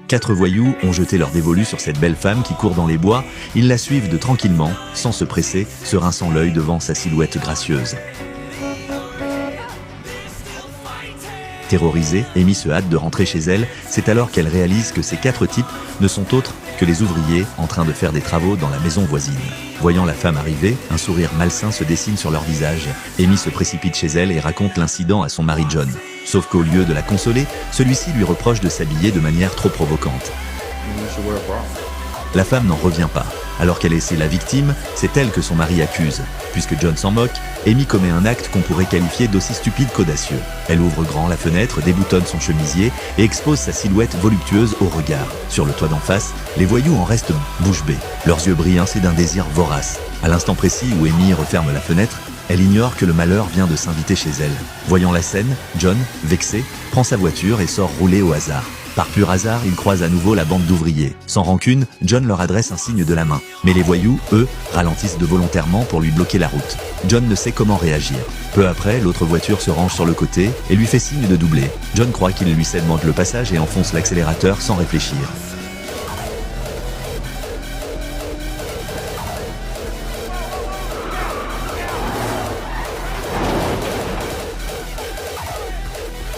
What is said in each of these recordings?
4 voyous ont jeté leur dévolu sur cette belle femme qui court dans les bois. Ils la suivent de tranquillement, sans se presser, se rinçant l'œil devant sa silhouette gracieuse. Terrorisée, Amy se hâte de rentrer chez elle. C'est alors qu'elle réalise que ces 4 types ne sont autres que les ouvriers en train de faire des travaux dans la maison voisine. Voyant la femme arriver, un sourire malsain se dessine sur leur visage. Amy se précipite chez elle et raconte l'incident à son mari John. Sauf qu'au lieu de la consoler, celui-ci lui reproche de s'habiller de manière trop provocante. La femme n'en revient pas. Alors qu'elle essaie la victime, c'est elle que son mari accuse. Puisque John s'en moque, Amy commet un acte qu'on pourrait qualifier d'aussi stupide qu'audacieux. Elle ouvre grand la fenêtre, déboutonne son chemisier et expose sa silhouette voluptueuse au regard. Sur le toit d'en face, les voyous en restent bouche bée. Leurs yeux brillent d'un désir vorace. À l'instant précis où Amy referme la fenêtre, elle ignore que le malheur vient de s'inviter chez elle. Voyant la scène, John, vexé, prend sa voiture et sort rouler au hasard. Par pur hasard, il croise à nouveau la bande d'ouvriers. Sans rancune, John leur adresse un signe de la main. Mais les voyous, eux, ralentissent de volontairement pour lui bloquer la route. John ne sait comment réagir. Peu après, l'autre voiture se range sur le côté et lui fait signe de doubler. John croit qu'il lui segmente le passage et enfonce l'accélérateur sans réfléchir.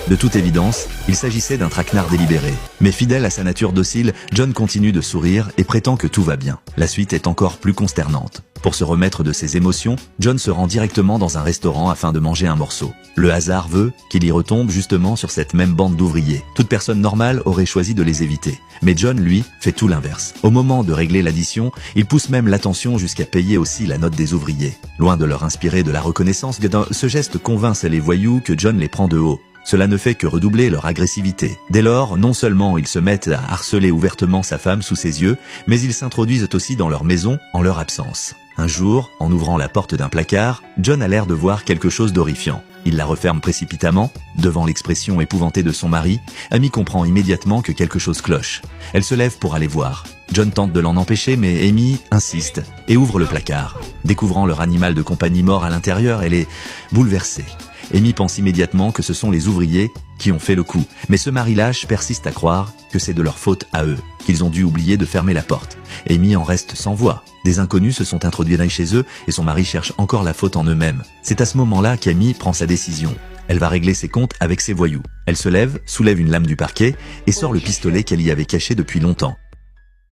De toute évidence, il s'agissait d'un traquenard délibéré. Mais fidèle à sa nature docile, John continue de sourire et prétend que tout va bien. La suite est encore plus consternante. Pour se remettre de ses émotions, John se rend directement dans un restaurant afin de manger un morceau. Le hasard veut qu'il y retombe justement sur cette même bande d'ouvriers. Toute personne normale aurait choisi de les éviter. Mais John, lui, fait tout l'inverse. Au moment de régler l'addition, il pousse même l'attention jusqu'à payer aussi la note des ouvriers. Loin de leur inspirer de la reconnaissance, ce geste convainc les voyous que John les prend de haut. Cela ne fait que redoubler leur agressivité. Dès lors, non seulement ils se mettent à harceler ouvertement sa femme sous ses yeux, mais ils s'introduisent aussi dans leur maison en leur absence. Un jour, en ouvrant la porte d'un placard, John a l'air de voir quelque chose d'horrifiant. Il la referme précipitamment. Devant l'expression épouvantée de son mari, Amy comprend immédiatement que quelque chose cloche. Elle se lève pour aller voir. John tente de l'en empêcher, mais Amy insiste et ouvre le placard. Découvrant leur animal de compagnie mort à l'intérieur, elle est bouleversée. Amy pense immédiatement que ce sont les ouvriers qui ont fait le coup. Mais ce mari lâche persiste à croire que c'est de leur faute à eux, qu'ils ont dû oublier de fermer la porte. Amy en reste sans voix. Des inconnus se sont introduits chez eux et son mari cherche encore la faute en eux-mêmes. C'est à ce moment-là qu'Amy prend sa décision. Elle va régler ses comptes avec ses voyous. Elle se lève, soulève une lame du parquet et sort le pistolet qu'elle y avait caché depuis longtemps.